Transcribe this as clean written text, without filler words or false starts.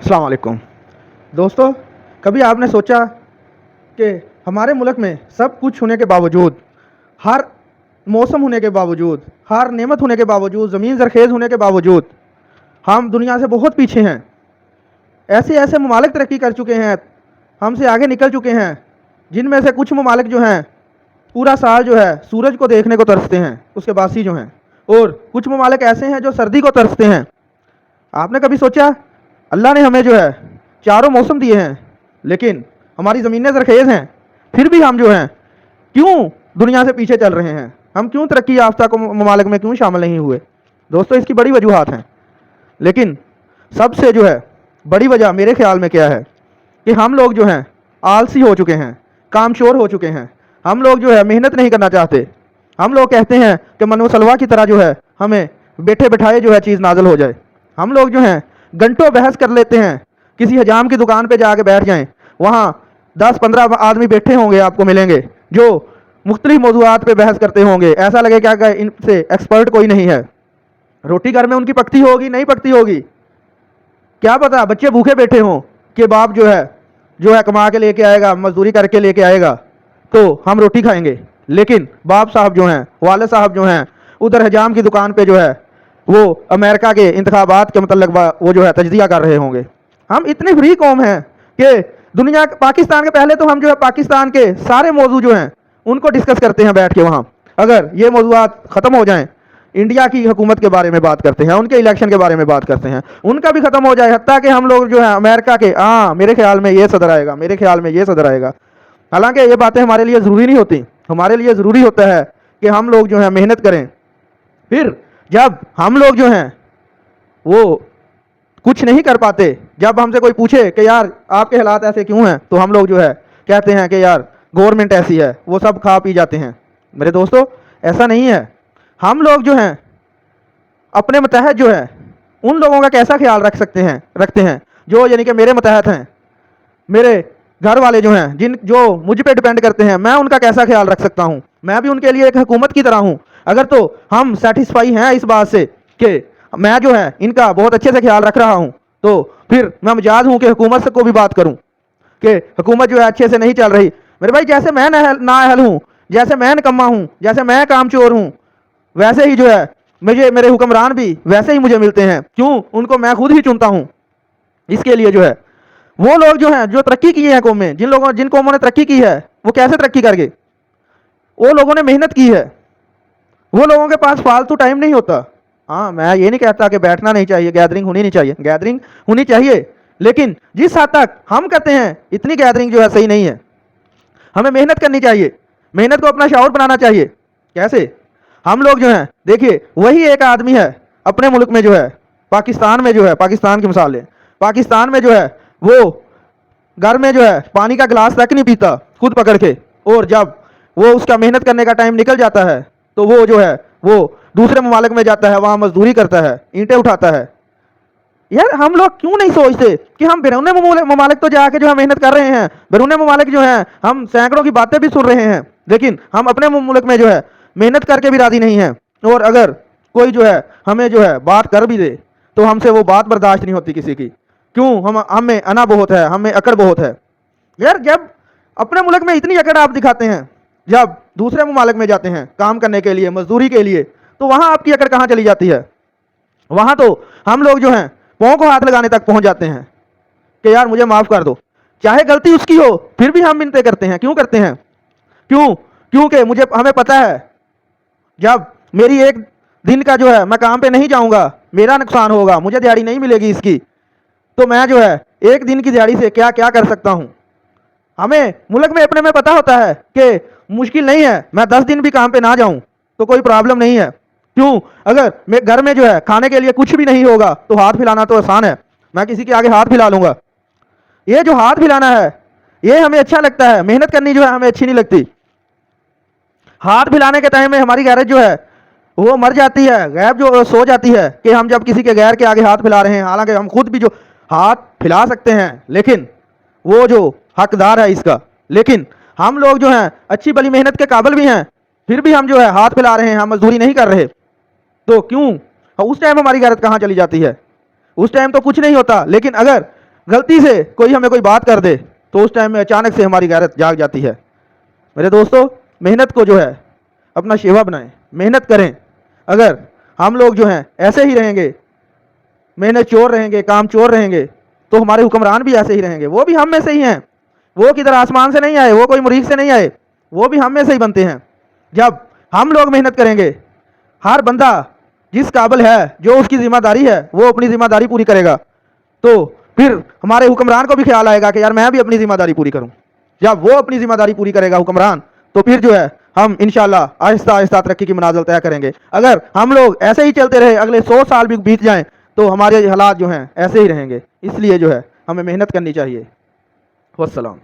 अस्सलाम वालेकुम दोस्तों, कभी आपने सोचा कि हमारे मुल्क में सब कुछ होने के बावजूद, हर मौसम होने के बावजूद, हर नेमत होने के बावजूद, ज़मीन ज़रखेज़ होने के बावजूद हम दुनिया से बहुत पीछे हैं। ऐसे ऐसे ममालिक तरक्की कर चुके हैं, हमसे आगे निकल चुके हैं, जिनमें से कुछ ममालिक जो हैं पूरा साल जो है सूरज को देखने को तरसते हैं, उसके बासी जो हैं, और कुछ ममालिक ऐसे हैं जो सर्दी को तरसते हैं। आपने कभी सोचा अल्लाह ने हमें जो है चारों मौसम दिए हैं, लेकिन हमारी ज़मीनें ज़रखेज़ हैं, फिर भी हम जो हैं क्यों दुनिया से पीछे चल रहे हैं? हम क्यों तरक्की याफ्ता को ममालिक में क्यों शामिल नहीं हुए? दोस्तों, इसकी बड़ी वजूहात हैं, लेकिन सबसे जो है बड़ी वजह मेरे ख्याल में क्या है कि हम लोग जो हैं आलसी हो चुके हैं, कामचोर हो चुके हैं। हम लोग जो है मेहनत नहीं करना चाहते। हम लोग कहते हैं कि मनो सलवा की तरह जो है हमें बैठे बैठाए जो है चीज़ नाजल हो जाए। हम लोग जो हैं घंटों बहस कर लेते हैं, किसी हजाम की दुकान पे जाके बैठ जाएं, वहाँ 10-15 आदमी बैठे होंगे, आपको मिलेंगे जो मुख्तलिफ मौज़ूआत पे बहस करते होंगे। ऐसा लगे क्या कि इनसे एक्सपर्ट कोई नहीं है। रोटी घर में उनकी पकती होगी, नहीं पकती होगी, क्या पता बच्चे भूखे बैठे हों कि बाप जो है कमा के लेके आएगा, मजदूरी करके लेके आएगा तो हम रोटी खाएंगे। लेकिन बाप साहब जो हैं, वाले साहब जो हैं, उधर हजाम की दुकान पे जो है वो अमेरिका के इंतखाबात के मतलब वो जो है तजदिया कर रहे होंगे। हम इतनी फ्री कौम हैं कि दुनिया पाकिस्तान के पहले तो हम जो है पाकिस्तान के सारे मौजू जो हैं उनको डिस्कस करते हैं बैठ के। वहाँ अगर ये मौजूआत ख़त्म हो जाएं, इंडिया की हुकूमत के बारे में बात करते हैं, उनके इलेक्शन के बारे में बात करते हैं, उनका भी ख़त्म हो जाए, हत्ता कि हम लोग जो है अमेरिका के मेरे ख्याल में ये सदर आएगा, मेरे ख्याल में ये सदर आएगा। हालांकि ये बातें हमारे लिए ज़रूरी नहीं होती। हमारे लिए ज़रूरी होता है कि हम लोग जो है मेहनत करें। फिर जब हम लोग जो हैं वो कुछ नहीं कर पाते, जब हमसे कोई पूछे कि यार आपके हालात ऐसे क्यों हैं, तो हम लोग जो है कहते हैं कि यार गवर्नमेंट ऐसी है, वो सब खा पी जाते हैं। मेरे दोस्तों, ऐसा नहीं है। हम लोग जो हैं अपने मतहत जो है उन लोगों का कैसा ख्याल रखते हैं जो यानी कि मेरे मतहत हैं, मेरे घर वाले जो हैं, जो मुझ पे डिपेंड करते हैं, मैं उनका कैसा ख्याल रख सकता हूँ? मैं भी उनके लिए एक हुकूमत की तरह हूँ। अगर तो हम सेटिस्फाई हैं इस बात से कि मैं जो है इनका बहुत अच्छे से ख्याल रख रहा हूँ, तो फिर मैं मिजाज हूँ कि हुकूमत से को भी बात करूँ कि हुकूमत जो है अच्छे से नहीं चल रही। मेरे भाई, जैसे मैं नाअहल हूँ, जैसे मैं निकम्मा हूँ, जैसे मैं कामचोर हूँ, वैसे ही जो है मेरे हुक्मरान भी वैसे ही मुझे मिलते हैं। क्यों? उनको मैं खुद ही चुनता हूँ। इसके लिए जो है वो लोग जो हैं जो तरक्की की है कौमें, जिन कौमों ने तरक्की की है, वो कैसे तरक्की कर गए? वो लोगों ने मेहनत की है। वो लोगों के पास फालतू टाइम नहीं होता। हाँ, मैं ये नहीं कहता कि बैठना नहीं चाहिए, गैदरिंग होनी नहीं चाहिए, गैदरिंग होनी चाहिए, लेकिन जिस हद तक हम करते हैं इतनी गैदरिंग जो है सही नहीं है। हमें मेहनत करनी चाहिए, मेहनत को अपना शौर बनाना चाहिए। कैसे? हम लोग जो हैं देखिए, वही एक आदमी है अपने मुल्क में जो है पाकिस्तान में जो है, पाकिस्तान की मिसाल लें, पाकिस्तान में जो है वो घर में जो है पानी का गिलास तक नहीं पीता खुद पकड़ के, और जब वो उसका मेहनत करने का टाइम निकल जाता है तो वो जो है वो दूसरे ममालिक में जाता है, वहाँ मजदूरी करता है, ईंटें उठाता है। यार, हम लोग क्यों नहीं सोचते कि हम बैरून ममालिक तो जाके जो है मेहनत कर रहे हैं, बैरून ममालिक जो हैं हम सैकड़ों की बातें भी सुन रहे हैं, लेकिन हम अपने मुल्क में जो है मेहनत करके भी राजी नहीं हैं। और अगर कोई जो है हमें जो है बात कर भी दे तो हमसे वो बात बर्दाश्त नहीं होती किसी की। क्यों? हमें अना बहुत है, हमें अकड़ बहुत है। यार, जब अपने मुल्क में इतनी अकड़ आप दिखाते हैं, जब दूसरे ममालिक में जाते हैं काम करने के लिए, मजदूरी के लिए, तो वहाँ आपकी अकड़ कहाँ चली जाती है? वहाँ तो हम लोग जो हैं पाँव को हाथ लगाने तक पहुँच जाते हैं कि यार मुझे माफ़ कर दो, चाहे गलती उसकी हो फिर भी हम मिन्नतें करते हैं। क्यों करते हैं? क्योंकि हमें पता है जब मेरी एक दिन का जो है मैं काम पे नहीं जाऊँगा, मेरा नुकसान होगा, मुझे दिहाड़ी नहीं मिलेगी इसकी, तो मैं जो है एक दिन की दिहाड़ी से क्या क्या कर सकता हूँ। हमें मुल्क में अपने में पता होता है कि मुश्किल नहीं है, मैं 10 दिन भी काम पे ना जाऊँ तो कोई प्रॉब्लम नहीं है। क्यों? अगर मैं घर में जो है खाने के लिए कुछ भी नहीं होगा तो हाथ फैलाना तो आसान है, मैं किसी के आगे हाथ फैला लूँगा। ये जो हाथ फैलाना है ये हमें अच्छा लगता है, मेहनत करनी जो है हमें अच्छी नहीं लगती। हाथ फैलाने के टाइम में हमारी गैरत जो है वो मर जाती है, गैब जो सो जाती है कि हम जब किसी के गैर के आगे हाथ फैला रहे हैं। हालांकि हम खुद भी जो हाथ फैला सकते हैं, लेकिन वो जो हकदार है इसका, लेकिन हम लोग जो हैं अच्छी भली मेहनत के काबिल भी हैं, फिर भी हम जो है हाथ फैला रहे हैं, हम मजदूरी नहीं कर रहे। तो क्यों? उस टाइम हमारी गैरत कहाँ चली जाती है? उस टाइम तो कुछ नहीं होता। लेकिन अगर गलती से कोई हमें कोई बात कर दे तो उस टाइम में अचानक से हमारी गैरत जाग जाती है। मेरे दोस्तों, मेहनत को जो है अपना शेवा बनाएं, मेहनत करें। अगर हम लोग जो हैं ऐसे ही रहेंगे, मेहनत चोर रहेंगे, काम चोर रहेंगे, तो हमारे हुक्मरान भी ऐसे ही रहेंगे। वो भी हम में से ही हैं, वो किधर आसमान से नहीं आए, वो कोई मरीख से नहीं आए, वो भी हम में से ही बनते हैं। जब हम लोग मेहनत करेंगे, हर बंदा जिस काबिल है, जो उसकी जिम्मेदारी है, वो अपनी जिम्मेदारी पूरी करेगा, तो फिर हमारे हुक्मरान को भी ख्याल आएगा कि यार मैं भी अपनी जिम्मेदारी पूरी करूं। जब वो अपनी जिम्मेदारी पूरी करेगा हुक्मरान, तो फिर जो है हम इंशाल्लाह आहिस्ता आहिस्ता तरक्की की मनाजिल तय करेंगे। अगर हम लोग ऐसे ही चलते रहे, अगले 100 साल भी बीत जाएं, तो हमारे हालात जो हैं ऐसे ही रहेंगे। इसलिए जो है हमें मेहनत करनी चाहिए। वस्सलाम।